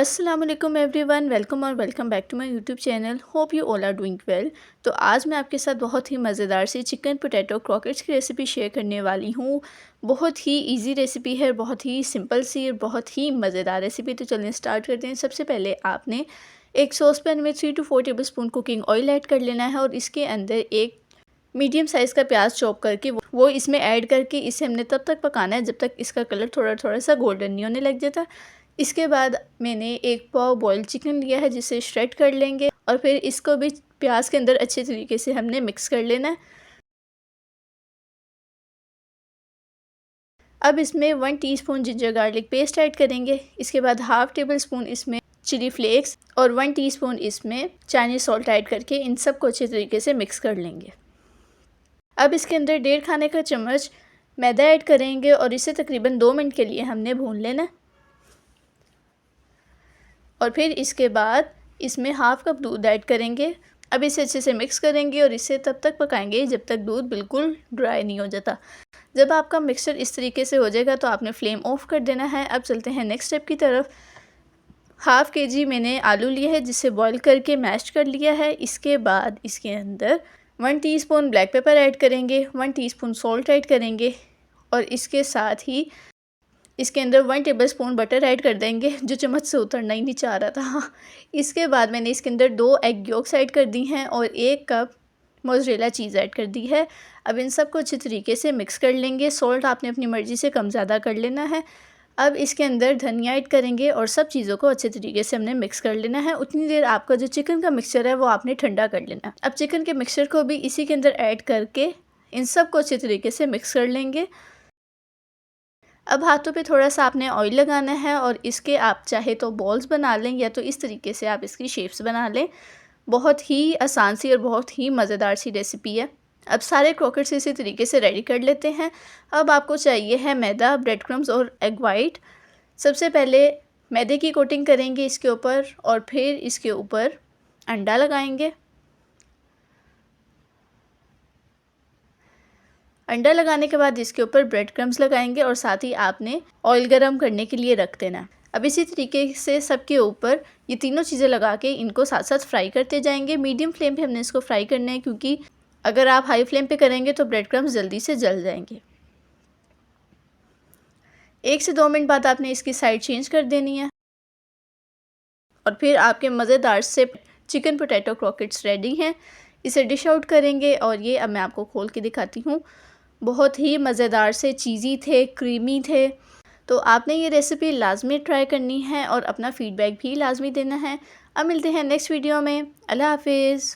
अस्सलाम वालेकुम everyone, welcome और welcome back to my YouTube channel. Hope you all are doing well. तो आज मैं आपके साथ बहुत ही मज़ेदार सी चिकन पोटैटो क्रॉकेट्स की रेसिपी शेयर करने वाली हूँ। बहुत ही इजी रेसिपी है, बहुत ही सिंपल सी और बहुत ही मज़ेदार रेसिपी। तो चलिए स्टार्ट करते हैं। सबसे पहले आपने एक सॉस पैन में 3 to 4 table spoon cooking oil add कर लेना है और इसके अंदर एक मीडियम साइज़ का प्याज चॉप करके वो इसमें ऐड करके इसे हमने तब तक पकाना है जब तक इसका कलर थोड़ा थोड़ा सा गोल्डन नहीं होने लग जाता। इसके बाद मैंने एक पाव बॉइल्ड चिकन लिया है जिसे श्रेड कर लेंगे और फिर इसको भी प्याज के अंदर अच्छे तरीके से हमने मिक्स कर लेना है। अब इसमें 1 teaspoon ginger garlic paste add करेंगे। इसके बाद हाफ़ टेबल स्पून इसमें चिली फ्लेक्स और 1 टीस्पून इसमें चाइनीज़ सॉल्ट ऐड करके इन सब को अच्छे तरीके से मिक्स कर लेंगे। अब इसके अंदर 1.5 खाने का चम्मच मैदा ऐड करेंगे और इसे तकरीबन 2 मिनट के लिए हमने भून लेना है। और फिर इसके बाद इसमें हाफ़ कप दूध ऐड करेंगे। अब इसे अच्छे से मिक्स करेंगे और इसे तब तक पकाएंगे जब तक दूध बिल्कुल ड्राई नहीं हो जाता। जब आपका मिक्सचर इस तरीके से हो जाएगा तो आपने फ्लेम ऑफ कर देना है। अब चलते हैं नेक्स्ट स्टेप की तरफ। हाफ़ केजी मैंने आलू लिया है जिसे बॉईल करके मैश कर लिया है। इसके बाद इसके अंदर 1 टीस्पून ब्लैक पेपर ऐड करेंगे, 1 टीस्पून सॉल्ट ऐड करेंगे और इसके साथ ही इसके अंदर 1 टेबलस्पून बटर ऐड कर देंगे जो चम्मच से उतरना ही नहीं चाह रहा था। इसके बाद मैंने इसके अंदर 2 एग योक्स ऐड कर दी हैं और 1 कप मोज़रेला चीज़ ऐड कर दी है। अब इन सब को अच्छे तरीके से मिक्स कर लेंगे। सॉल्ट आपने अपनी मर्ज़ी से कम ज़्यादा कर लेना है। अब इसके अंदर धनिया ऐड करेंगे और सब चीज़ों को अच्छे तरीके से हमने मिक्स कर लेना है। उतनी देर आपका जो चिकन का मिक्सचर है वो आपने ठंडा कर लेना है। अब चिकन के मिक्सचर को भी इसी के अंदर ऐड करके इन सब को अच्छे तरीके से मिक्स कर लेंगे। अब हाथों पे थोड़ा सा आपने ऑयल लगाना है और इसके आप चाहे तो बॉल्स बना लें या तो इस तरीके से आप इसकी शेप्स बना लें। बहुत ही आसान सी और बहुत ही मज़ेदार सी रेसिपी है। अब सारे क्रॉकेट्स इसी तरीके से रेडी कर लेते हैं। अब आपको चाहिए है मैदा, ब्रेड क्रम्स और एग वाइट। सबसे पहले मैदे की कोटिंग करेंगे इसके ऊपर और फिर इसके ऊपर अंडा लगाएंगे। अंडा लगाने के बाद इसके ऊपर ब्रेड क्रम्स लगाएंगे और साथ ही आपने ऑयल गरम करने के लिए रख देना। अब इसी तरीके से सबके ऊपर ये तीनों चीज़ें लगा के इनको साथ साथ फ्राई करते जाएंगे। मीडियम फ्लेम पे हमने इसको फ्राई करना है क्योंकि अगर आप हाई फ्लेम पे करेंगे तो ब्रेड क्रम्स जल्दी से जल जाएंगे। 1 से 2 मिनट बाद आपने इसकी साइड चेंज कर देनी है और फिर आपके मज़ेदार से चिकन पोटैटो क्रॉकेट्स रेडी हैं। इसे डिश आउट करेंगे और ये अब मैं आपको खोल के दिखाती हूँ। बहुत ही मज़ेदार से चीज़ी थे, क्रीमी थे। तो आपने ये रेसिपी लाजमी ट्राई करनी है और अपना फ़ीडबैक भी लाजमी देना है। अब मिलते हैं नेक्स्ट वीडियो में। अल्लाह हाफ़िज़।